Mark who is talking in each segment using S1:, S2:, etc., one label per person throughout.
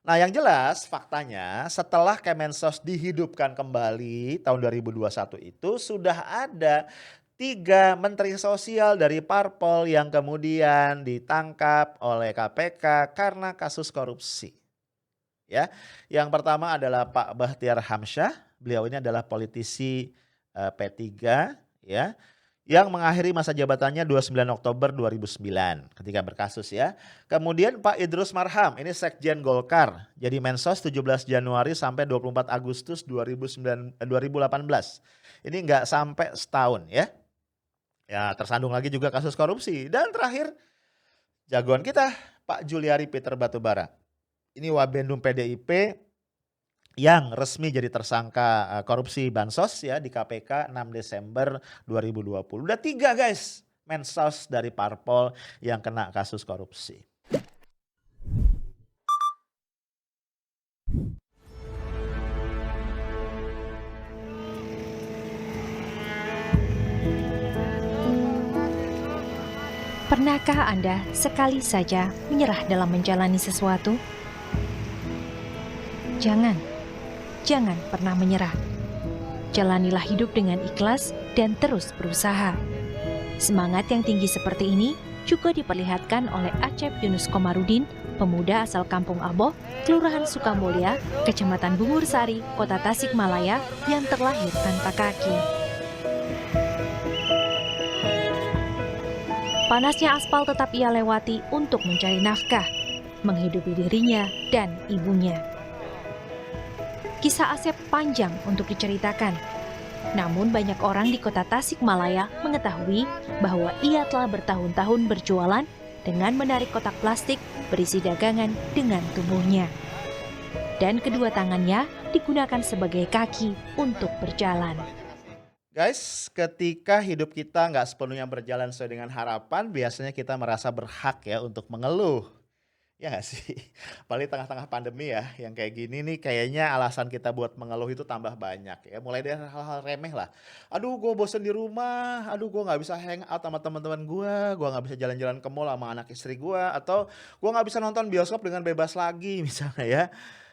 S1: Nah, yang jelas faktanya setelah Kemensos dihidupkan kembali tahun 2021 itu sudah ada 3 menteri sosial dari parpol yang kemudian ditangkap oleh KPK karena kasus korupsi, ya. Yang pertama adalah Pak Bahtiar Hamsyah, beliau ini adalah politisi, P3 ya, yang mengakhiri masa jabatannya 29 Oktober 2009 ketika berkasus ya. Kemudian Pak Idrus Marham, ini Sekjen Golkar, jadi Mensos 17 Januari sampai 24 Agustus 2018. Ini nggak sampai setahun ya. Ya tersandung lagi juga kasus korupsi. Dan terakhir jagoan kita Pak Juliari Peter Batubara. Ini Wabendum PDIP yang resmi jadi tersangka korupsi bansos ya di KPK 6 Desember 2020. Udah 3 guys mensos dari parpol yang kena kasus korupsi.
S2: Pernahkah Anda sekali saja menyerah dalam menjalani sesuatu? Jangan pernah menyerah. Jalanilah hidup dengan ikhlas dan terus berusaha. Semangat yang tinggi seperti ini juga diperlihatkan oleh Acep Yunus Komarudin, pemuda asal Kampung Aboh, Kelurahan Sukamulya, Kecamatan Bungur Sari, Kota Tasikmalaya yang terlahir tanpa kaki. Panasnya aspal tetap ia lewati untuk mencari nafkah, menghidupi dirinya dan ibunya. Kisah Asep panjang untuk diceritakan. Namun banyak orang di kota Tasikmalaya mengetahui bahwa ia telah bertahun-tahun berjualan dengan menarik kotak plastik berisi dagangan dengan tubuhnya. Dan kedua tangannya digunakan sebagai kaki untuk berjalan.
S1: Guys, ketika hidup kita nggak sepenuhnya berjalan sesuai dengan harapan, biasanya kita merasa berhak ya untuk mengeluh. Ya nggak sih? Apalagi tengah-tengah pandemi ya, yang kayak gini nih kayaknya alasan kita buat mengeluh itu tambah banyak ya. Mulai dari hal-hal remeh lah. Aduh gue bosen di rumah, aduh gue nggak bisa hang out sama teman-teman gue nggak bisa jalan-jalan ke mall sama anak istri gue, atau gue nggak bisa nonton bioskop dengan bebas lagi misalnya ya.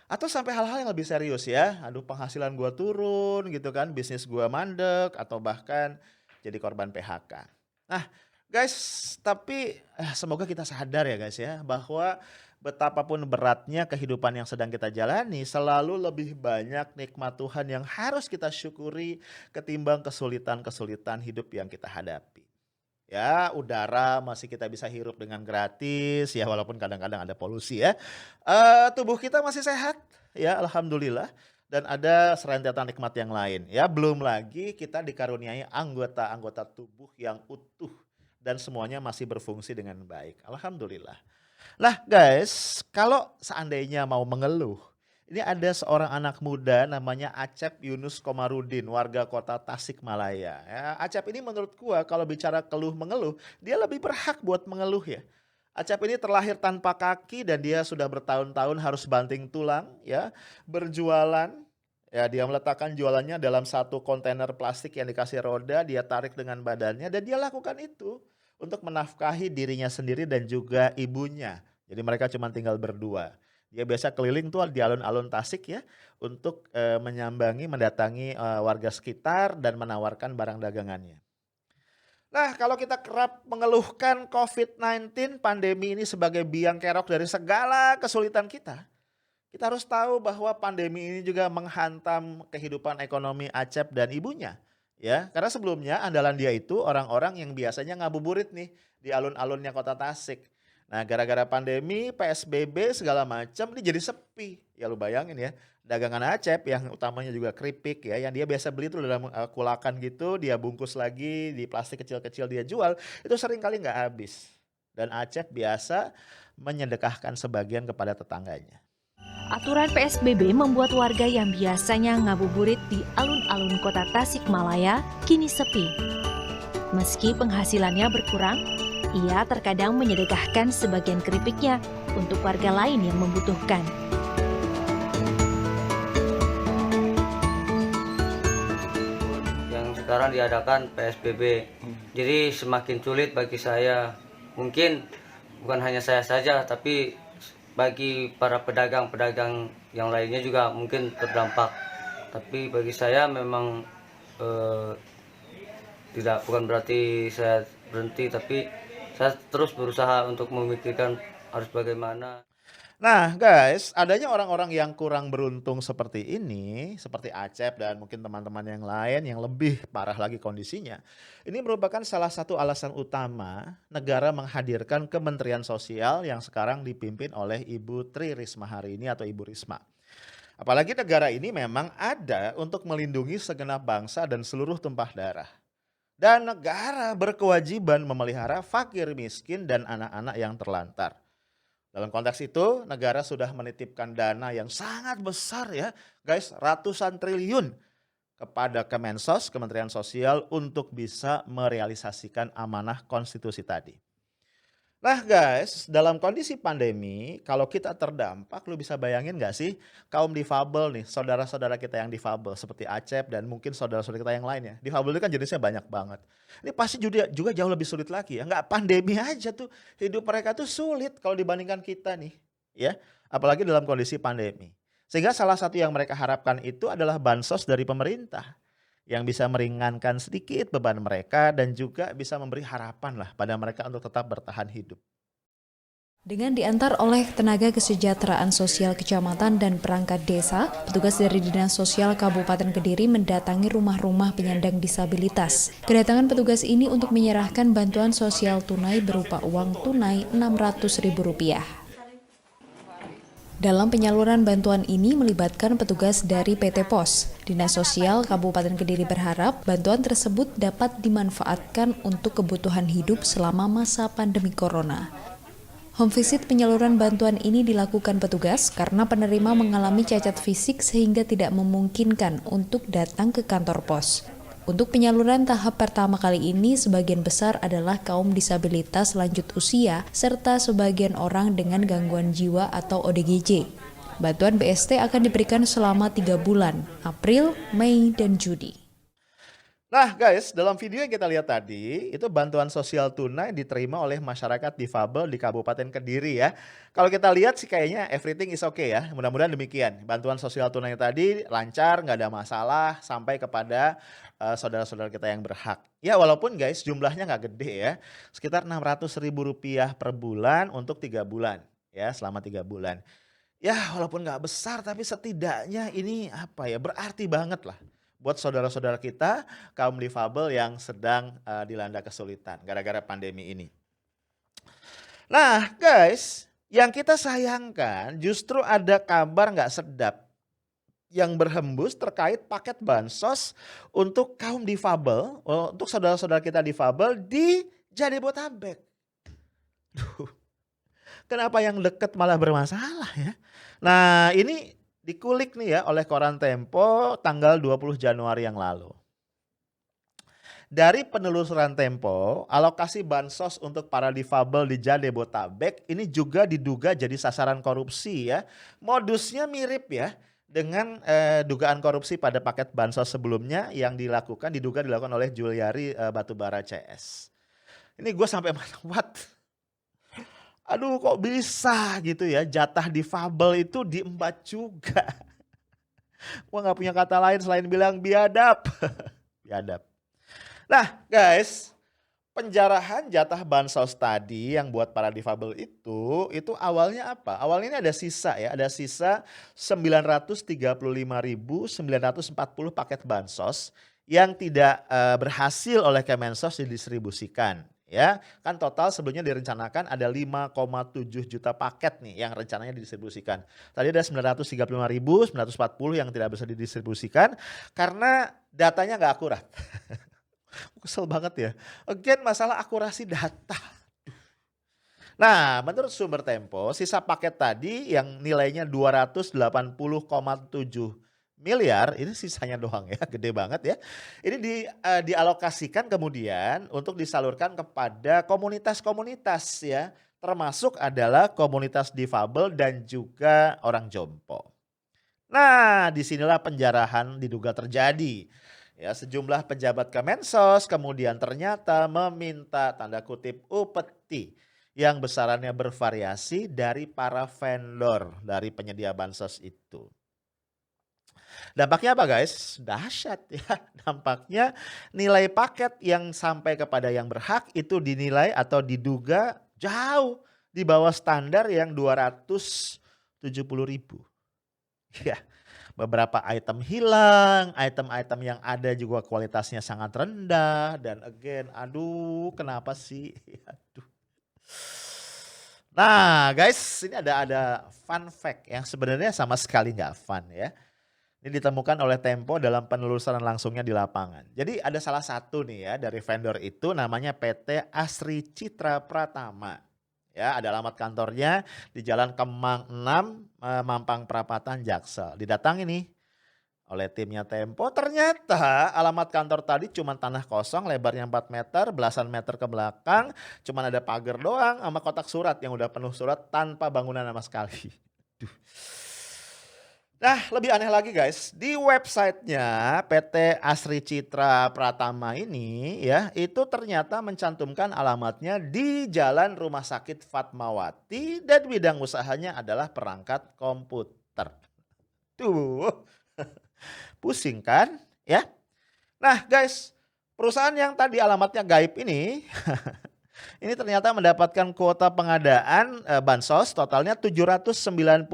S1: Atau sampai hal-hal yang lebih serius ya, aduh penghasilan gue turun gitu kan, bisnis gue mandek, atau bahkan jadi korban PHK. Nah guys, tapi semoga kita sadar ya guys ya, bahwa betapapun beratnya kehidupan yang sedang kita jalani, selalu lebih banyak nikmat Tuhan yang harus kita syukuri ketimbang kesulitan-kesulitan hidup yang kita hadapi. Ya, udara masih kita bisa hirup dengan gratis ya, walaupun kadang-kadang ada polusi ya. Tubuh kita masih sehat ya, alhamdulillah, dan ada serentetan nikmat yang lain ya. Belum lagi kita dikaruniai anggota-anggota tubuh yang utuh dan semuanya masih berfungsi dengan baik, alhamdulillah. Nah guys, kalau seandainya mau mengeluh, ini ada seorang anak muda namanya Acep Yunus Komarudin, warga kota Tasikmalaya. Ya, Acep ini menurut gua kalau bicara keluh mengeluh, dia lebih berhak buat mengeluh ya. Acep ini terlahir tanpa kaki dan dia sudah bertahun-tahun harus banting tulang ya, berjualan. Ya, dia meletakkan jualannya dalam satu kontainer plastik yang dikasih roda, dia tarik dengan badannya dan dia lakukan itu untuk menafkahi dirinya sendiri dan juga ibunya. Jadi mereka cuma tinggal berdua. Dia biasa keliling tuh di alun-alun Tasik ya untuk menyambangi, mendatangi warga sekitar dan menawarkan barang dagangannya. Nah, kalau kita kerap mengeluhkan COVID-19 pandemi ini sebagai biang kerok dari segala kesulitan kita harus tahu bahwa pandemi ini juga menghantam kehidupan ekonomi Acep dan ibunya. Ya, karena sebelumnya andalan dia itu orang-orang yang biasanya ngabuburit nih di alun-alunnya kota Tasik. Nah, gara-gara pandemi, PSBB segala macam ini jadi sepi. Ya lu bayangin ya, dagangan Acep yang utamanya juga keripik ya, yang dia biasa beli itu dalam kulakan gitu, dia bungkus lagi di plastik kecil-kecil dia jual, itu sering kali nggak habis. Dan Acep biasa menyedekahkan sebagian kepada tetangganya.
S2: Aturan PSBB membuat warga yang biasanya ngabuburit di alun-alun kota Tasikmalaya kini sepi. Meski penghasilannya berkurang, ia terkadang menyedekahkan sebagian keripiknya untuk warga lain yang membutuhkan.
S3: Yang sekarang diadakan PSBB, jadi semakin sulit bagi saya. Mungkin bukan hanya saya saja, tapi bagi para pedagang-pedagang yang lainnya juga mungkin terdampak. Tapi bagi saya memang eh, bukan berarti saya berhenti, tapi saya terus berusaha untuk memikirkan harus bagaimana.
S1: Nah, guys, adanya orang-orang yang kurang beruntung seperti ini, seperti Acep dan mungkin teman-teman yang lain yang lebih parah lagi kondisinya. Ini merupakan salah satu alasan utama negara menghadirkan Kementerian Sosial yang sekarang dipimpin oleh Ibu Tri Risma hari ini atau Ibu Risma. Apalagi negara ini memang ada untuk melindungi segenap bangsa dan seluruh tumpah darah. Dan negara berkewajiban memelihara fakir miskin dan anak-anak yang terlantar. Dalam konteks itu, negara sudah menitipkan dana yang sangat besar ya, guys, ratusan triliun kepada Kemensos, Kementerian Sosial untuk bisa merealisasikan amanah konstitusi tadi. Nah guys, dalam kondisi pandemi, kalau kita terdampak, lu bisa bayangin gak sih kaum difabel nih, saudara-saudara kita yang difabel seperti Acep dan mungkin saudara-saudara kita yang lainnya. Difabel itu kan jenisnya banyak banget. Ini pasti juga jauh lebih sulit lagi ya. Nggak pandemi aja tuh, hidup mereka tuh sulit kalau dibandingkan kita nih. Ya, apalagi dalam kondisi pandemi. Sehingga salah satu yang mereka harapkan itu adalah bansos dari pemerintah yang bisa meringankan sedikit beban mereka dan juga bisa memberi harapan lah pada mereka untuk tetap bertahan hidup.
S4: Dengan diantar oleh tenaga kesejahteraan sosial kecamatan dan perangkat desa, petugas dari Dinas Sosial Kabupaten Kediri mendatangi rumah-rumah penyandang disabilitas. Kedatangan petugas ini untuk menyerahkan bantuan sosial tunai berupa uang tunai Rp600.000. Dalam penyaluran bantuan ini melibatkan petugas dari PT POS. Dinas Sosial Kabupaten Kediri berharap bantuan tersebut dapat dimanfaatkan untuk kebutuhan hidup selama masa pandemi corona. Home visit penyaluran bantuan ini dilakukan petugas karena penerima mengalami cacat fisik sehingga tidak memungkinkan untuk datang ke kantor pos. Untuk penyaluran tahap pertama kali ini, sebagian besar adalah kaum disabilitas lanjut usia serta sebagian orang dengan gangguan jiwa atau ODGJ. Bantuan BST akan diberikan selama 3 bulan, April, Mei, dan Juni.
S1: Nah guys, dalam video yang kita lihat tadi, itu bantuan sosial tunai diterima oleh masyarakat difabel di Kabupaten Kediri ya. Kalau kita lihat sih kayaknya everything is okay ya, mudah-mudahan demikian. Bantuan sosial tunai tadi lancar, nggak ada masalah, sampai kepada saudara-saudara kita yang berhak. Ya walaupun guys jumlahnya nggak gede ya, sekitar Rp600.000 per bulan untuk 3 bulan ya, selama 3 bulan. Ya walaupun nggak besar tapi setidaknya ini apa ya, berarti banget lah buat saudara-saudara kita kaum difabel yang sedang dilanda kesulitan gara-gara pandemi ini. Nah guys, yang kita sayangkan justru ada kabar nggak sedap yang berhembus terkait paket bansos untuk kaum difabel, untuk saudara-saudara kita difabel di Jabodetabek. Kenapa yang dekat malah bermasalah ya? Nah ini dikulik nih ya oleh koran Tempo tanggal 20 Januari yang lalu. Dari penelusuran Tempo, alokasi bansos untuk para difabel di Jabodetabek ini juga diduga jadi sasaran korupsi ya. Modusnya mirip ya dengan dugaan korupsi pada paket bansos sebelumnya yang diduga dilakukan oleh Juliari Batubara CS. Ini gue sampai what? Aduh kok bisa gitu ya, jatah difabel itu diembat juga. Gua nggak punya kata lain selain bilang biadab. Biadab. Nah guys, penjarahan jatah bansos tadi yang buat para difabel itu awalnya apa? Awalnya ini ada sisa ya, ada sisa 935.940 paket bansos yang tidak berhasil oleh Kemensos didistribusikan. Ya, kan total sebelumnya direncanakan ada 5,7 juta paket nih yang rencananya didistribusikan. Tadi ada 935.940 yang tidak bisa didistribusikan karena datanya nggak akurat. Kesel banget ya. Again masalah akurasi data. Nah, menurut sumber Tempo, sisa paket tadi yang nilainya 280,7 miliar, ini sisanya doang ya, gede banget ya. Ini dialokasikan kemudian untuk disalurkan kepada komunitas-komunitas ya, termasuk adalah komunitas difabel dan juga orang jompo. Nah, disinilah penjarahan diduga terjadi. Ya, sejumlah pejabat Kemensos kemudian ternyata meminta tanda kutip upeti yang besarannya bervariasi dari para vendor dari penyedia bansos itu. Dampaknya apa guys? Dahsyat ya. Dampaknya nilai paket yang sampai kepada yang berhak itu dinilai atau diduga jauh di bawah standar yang 270.000. Ya, beberapa item hilang, item-item yang ada juga kualitasnya sangat rendah dan again, aduh kenapa sih? Aduh. Nah guys, ini ada fun fact yang sebenarnya sama sekali nggak fun ya. Ini ditemukan oleh Tempo dalam penelusuran langsungnya di lapangan. Jadi ada salah satu nih ya dari vendor itu namanya PT Asri Citra Pratama. Ya, ada alamat kantornya di Jalan Kemang 6, Mampang Perapatan, Jaksel. Didatangi nih oleh timnya Tempo, ternyata alamat kantor tadi cuma tanah kosong lebarnya 4 meter, belasan meter ke belakang, cuma ada pagar doang sama kotak surat yang udah penuh surat tanpa bangunan sama sekali. Duh. Nah, lebih aneh lagi guys, di websitenya PT Asri Citra Pratama ini ya, itu ternyata mencantumkan alamatnya di Jalan Rumah Sakit Fatmawati dan bidang usahanya adalah perangkat komputer. Tuh, pusing kan ya? Nah guys, perusahaan yang tadi alamatnya gaib ini ini ternyata mendapatkan kuota pengadaan bansos totalnya 790.394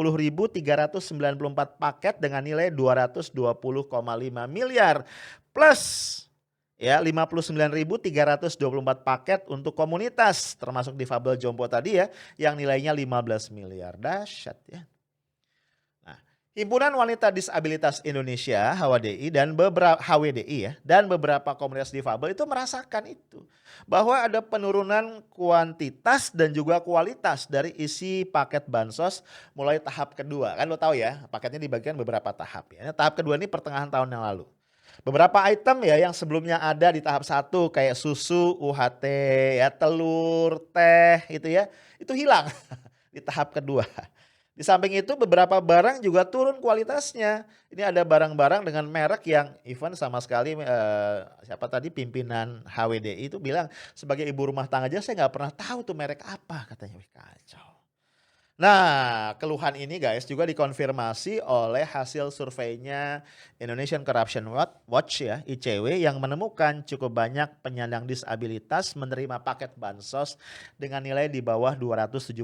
S1: paket dengan nilai 220,5 miliar plus ya 59.324 paket untuk komunitas termasuk difabel jompo tadi ya yang nilainya 15 miliar. Dahsyat ya. Himpunan Wanita Disabilitas Indonesia (HWDI) dan beberapa komunitas difabel itu merasakan itu bahwa ada penurunan kuantitas dan juga kualitas dari isi paket bansos mulai tahap kedua. Kan lo tahu ya, paketnya dibagikan beberapa tahap ya. Tahap kedua ini pertengahan tahun yang lalu. Beberapa item ya yang sebelumnya ada di tahap 1 kayak susu, UHT, ya telur, teh itu ya, itu hilang di tahap kedua. Di samping itu beberapa barang juga turun kualitasnya. Ini ada barang-barang dengan merek yang even sama sekali siapa tadi pimpinan HWDI itu bilang sebagai ibu rumah tangga aja saya nggak pernah tahu tuh merek apa katanya. Wih, kacau. Nah keluhan ini guys juga dikonfirmasi oleh hasil surveinya Indonesian Corruption Watch ya ICW yang menemukan cukup banyak penyandang disabilitas menerima paket bansos dengan nilai di bawah 270.000.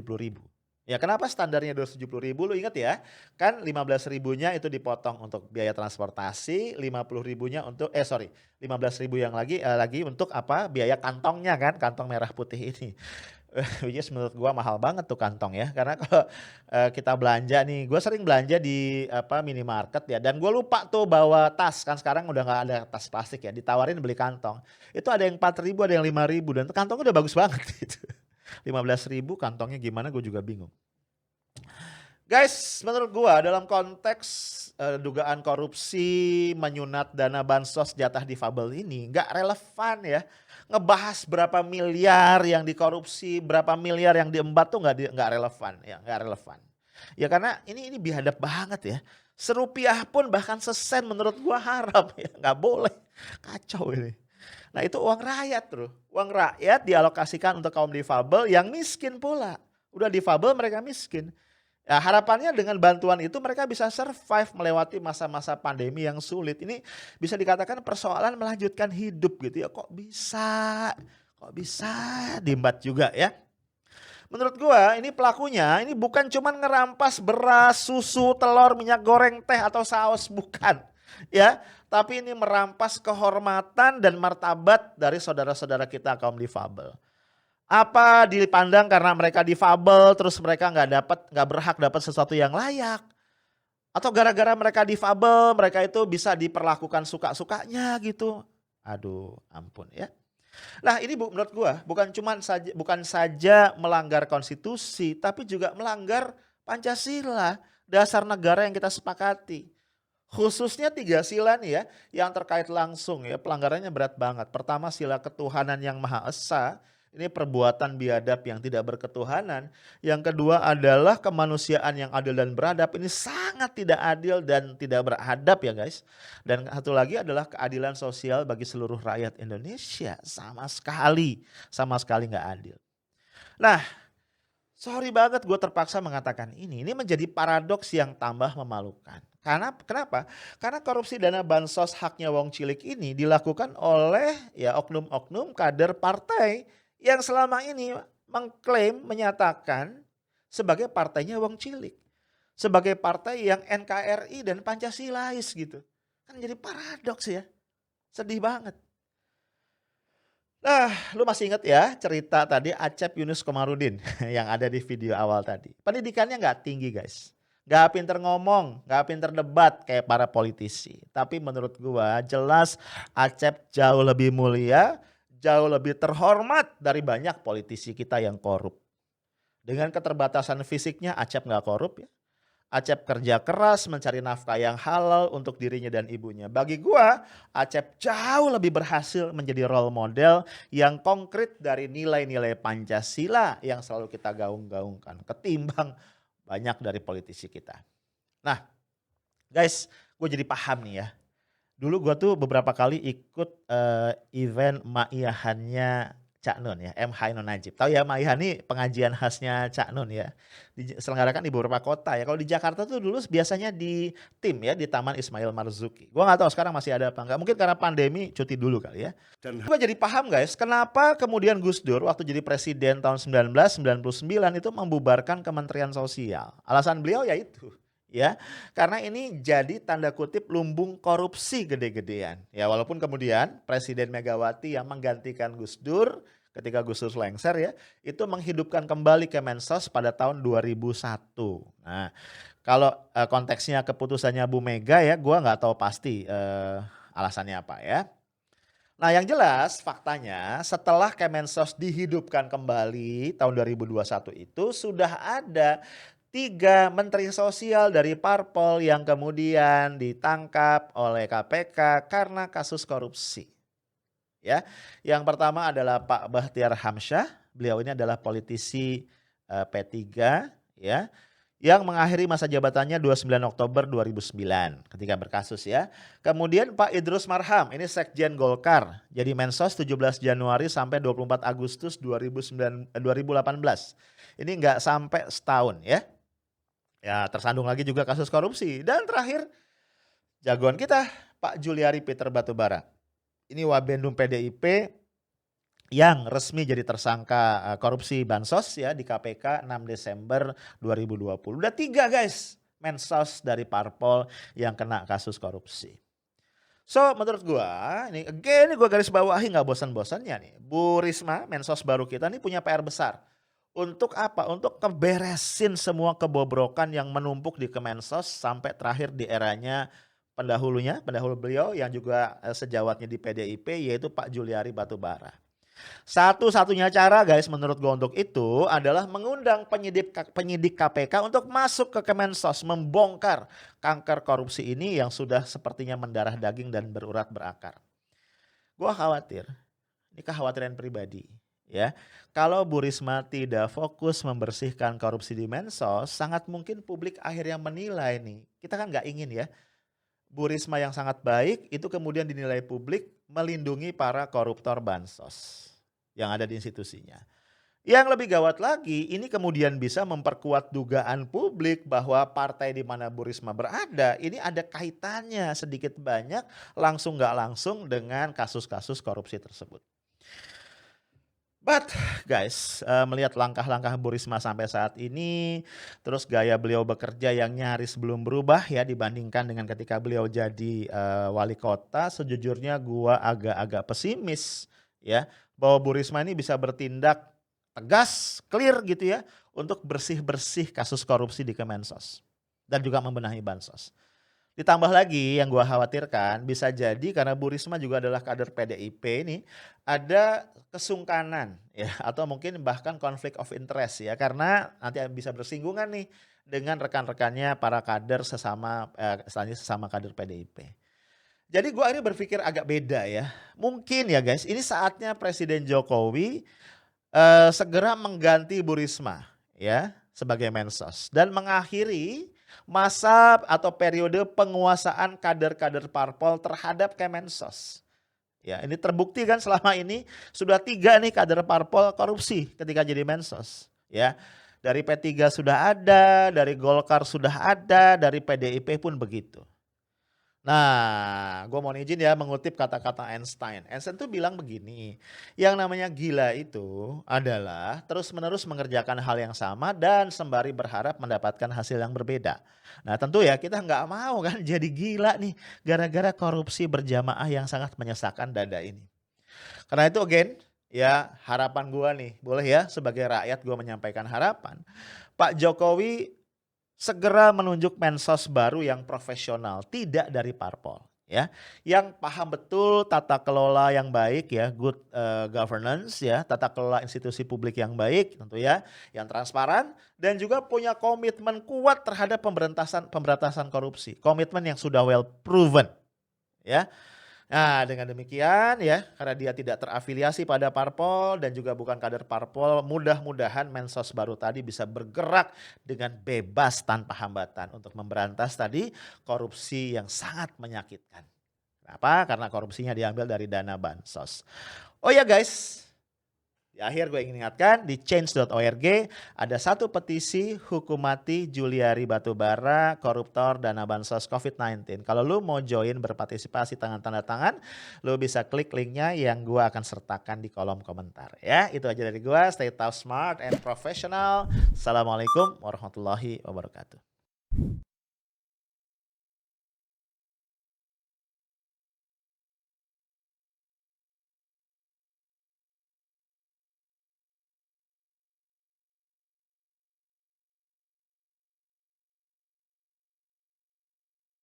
S1: Ya kenapa standarnya 270.000 lu ingat ya kan 15.000-nya itu dipotong untuk biaya transportasi 50.000-nya untuk 15.000 yang lagi untuk apa biaya kantongnya kan kantong merah putih ini. Which is menurut gua mahal banget tuh kantong ya karena kalau kita belanja nih gua sering belanja di minimarket ya dan gua lupa tuh bawa tas kan sekarang udah nggak ada tas plastik ya ditawarin beli kantong itu ada yang 4.000 ada yang 5.000 dan kantongnya udah bagus banget gitu. 15.000 kantongnya gimana gue juga bingung. Guys, menurut gue dalam konteks dugaan korupsi menyunat dana bansos jatah difabel ini nggak relevan ya. Ngebahas berapa miliar yang dikorupsi, berapa miliar yang diembat tuh nggak relevan ya, nggak relevan. Ya karena ini biadab banget ya. Serupiah pun bahkan sesen menurut gue haram ya, nggak boleh. Kacau ini. Nah itu uang rakyat bro, uang rakyat dialokasikan untuk kaum difabel yang miskin pula. Udah difabel mereka miskin. Ya, harapannya dengan bantuan itu mereka bisa survive melewati masa-masa pandemi yang sulit. Ini bisa dikatakan persoalan melanjutkan hidup gitu ya. Kok bisa diembat juga ya. Menurut gua ini pelakunya ini bukan cuma ngerampas beras, susu, telur, minyak goreng, teh atau saus, bukan. Ya, tapi ini merampas kehormatan dan martabat dari saudara-saudara kita kaum difabel. Apa dipandang karena mereka difabel terus mereka nggak berhak dapat sesuatu yang layak? Atau gara-gara mereka difabel mereka itu bisa diperlakukan suka-sukanya gitu? Aduh, ampun ya. Nah, ini menurut gua bukan saja melanggar konstitusi tapi juga melanggar Pancasila, dasar negara yang kita sepakati. Khususnya 3 sila nih ya yang terkait langsung ya pelanggarannya berat banget. Pertama sila ketuhanan yang Maha Esa, ini perbuatan biadab yang tidak berketuhanan. Yang kedua adalah kemanusiaan yang adil dan beradab, ini sangat tidak adil dan tidak beradab ya guys. Dan satu lagi adalah keadilan sosial bagi seluruh rakyat Indonesia, sama sekali nggak adil. Nah Sorry banget gue terpaksa mengatakan ini. Ini menjadi paradoks yang tambah memalukan. Karena kenapa? Karena korupsi dana bansos haknya wong cilik ini dilakukan oleh ya oknum-oknum kader partai yang selama ini mengklaim menyatakan sebagai partainya wong cilik. Sebagai partai yang NKRI dan Pancasilais gitu. Kan jadi paradoks ya. Sedih banget. Nah, lu masih inget ya cerita tadi Acep Yunus Komarudin yang ada di video awal tadi. Pendidikannya nggak tinggi guys. Nggak pinter ngomong, nggak pinter debat kayak para politisi. Tapi menurut gua jelas Acep jauh lebih mulia, jauh lebih terhormat dari banyak politisi kita yang korup. Dengan keterbatasan fisiknya Acep nggak korup ya. Acep kerja keras mencari nafkah yang halal untuk dirinya dan ibunya. Bagi gua, Acep jauh lebih berhasil menjadi role model yang konkret dari nilai-nilai Pancasila yang selalu kita gaung-gaungkan ketimbang banyak dari politisi kita. Nah, guys, gue jadi paham nih ya. Dulu gue tuh beberapa kali ikut event maiyahannya Cak Nun ya, M. Hainun Najib. Tahu ya maiyahan ini pengajian khasnya Cak Nun ya. Diselenggarakan di beberapa kota ya. Kalau di Jakarta tuh dulu biasanya di tim ya, di Taman Ismail Marzuki. Gue gak tahu sekarang masih ada apa enggak. Mungkin karena pandemi cuti dulu kali ya. Dan gue jadi paham guys, kenapa kemudian Gus Dur waktu jadi presiden tahun 1999 itu membubarkan Kementerian Sosial. Alasan beliau yaitu ya, karena ini jadi tanda kutip lumbung korupsi gede-gedean. Ya walaupun kemudian Presiden Megawati yang menggantikan Gus Dur ketika Gus Dur lengser ya, itu menghidupkan kembali Kemensos pada tahun 2001. Nah, kalau konteksnya keputusannya Bu Mega ya, gua nggak tahu pasti alasannya apa ya. Nah yang jelas faktanya setelah Kemensos dihidupkan kembali tahun 2021 itu sudah ada 3 menteri sosial dari parpol yang kemudian ditangkap oleh KPK karena kasus korupsi. Ya, yang pertama adalah Pak Bahtiar Hamsyah, beliau ini adalah politisi P3 ya, yang mengakhiri masa jabatannya 29 Oktober 2009 ketika berkasus ya. Kemudian Pak Idrus Marham, ini Sekjen Golkar, jadi Mensos 17 Januari sampai 24 Agustus 2018. Ini enggak sampai setahun ya. Ya tersandung lagi juga kasus korupsi. Dan terakhir jagoan kita Pak Juliari Peter Batubara. Ini Wabendum PDIP yang resmi jadi tersangka korupsi bansos ya di KPK 6 Desember 2020. Udah 3 guys mensos dari parpol yang kena kasus korupsi. So menurut gua ini again gua garis bawahi nggak bosan-bosannya nih. Bu Risma mensos baru kita nih punya PR besar. Untuk apa? Untuk keberesin semua kebobrokan yang menumpuk di Kemensos sampai terakhir di eranya pendahulu beliau yang juga sejawatnya di PDIP yaitu Pak Juliari Batubara. Satu-satunya cara guys menurut gue untuk itu adalah mengundang penyidik KPK untuk masuk ke Kemensos membongkar kanker korupsi ini yang sudah sepertinya mendarah daging dan berurat berakar. Gue khawatir, ini kekhawatiran pribadi. Ya, kalau Bu Risma tidak fokus membersihkan korupsi di Mensos, sangat mungkin publik akhirnya menilai nih. Kita kan nggak ingin ya, Bu Risma yang sangat baik itu kemudian dinilai publik melindungi para koruptor bansos yang ada di institusinya. Yang lebih gawat lagi, ini kemudian bisa memperkuat dugaan publik bahwa partai di mana Bu Risma berada ini ada kaitannya sedikit banyak langsung nggak langsung dengan kasus-kasus korupsi tersebut. But guys, melihat langkah-langkah Bu Risma sampai saat ini, terus gaya beliau bekerja yang nyaris belum berubah ya dibandingkan dengan ketika beliau jadi wali kota, sejujurnya gua agak-agak pesimis ya bahwa Bu Risma ini bisa bertindak tegas, clear gitu ya untuk bersih-bersih kasus korupsi di Kemensos dan juga membenahi bansos. Ditambah lagi yang gua khawatirkan bisa jadi karena Bu Risma juga adalah kader PDIP ini ada kesungkanan ya atau mungkin bahkan konflik of interest ya karena nanti bisa bersinggungan nih dengan rekan-rekannya para kader sesama kader PDIP. Jadi gua ini berpikir agak beda ya. Mungkin ya guys, ini saatnya Presiden Jokowi segera mengganti Bu Risma ya sebagai Mensos dan mengakhiri masa atau periode penguasaan kader-kader parpol terhadap Kemensos. Ya, ini terbukti kan selama ini sudah 3 nih kader parpol korupsi ketika jadi Mensos. Ya, Dari P3 sudah ada, dari Golkar sudah ada, dari PDIP pun begitu. Nah, gue mau izin ya mengutip kata-kata Einstein. Einstein tuh bilang begini, yang namanya gila itu adalah terus-menerus mengerjakan hal yang sama dan sembari berharap mendapatkan hasil yang berbeda. Nah tentu ya kita nggak mau kan jadi gila nih gara-gara korupsi berjamaah yang sangat menyesakan dada ini. Karena itu again, ya harapan gue nih, boleh ya sebagai rakyat gue menyampaikan harapan. Pak Jokowi segera menunjuk mensos baru yang profesional, tidak dari parpol ya. Yang paham betul tata kelola yang baik ya, good governance ya, tata kelola institusi publik yang baik tentu ya, yang transparan dan juga punya komitmen kuat terhadap pemberantasan korupsi. Komitmen yang sudah well proven ya. Nah, dengan demikian ya, karena dia tidak terafiliasi pada parpol dan juga bukan kader parpol, mudah-mudahan mensos baru tadi bisa bergerak dengan bebas tanpa hambatan untuk memberantas tadi korupsi yang sangat menyakitkan. Kenapa? Karena korupsinya diambil dari dana bansos. Oh ya guys, di akhir gue ingin ingatkan di change.org ada satu petisi hukum mati Juliari Batubara, koruptor dana bansos COVID-19. Kalau lu mau join berpartisipasi tanda tangan, lu bisa klik linknya yang gue akan sertakan di kolom komentar. Ya, itu aja dari gue. Stay tough, smart, and professional. Assalamualaikum warahmatullahi wabarakatuh.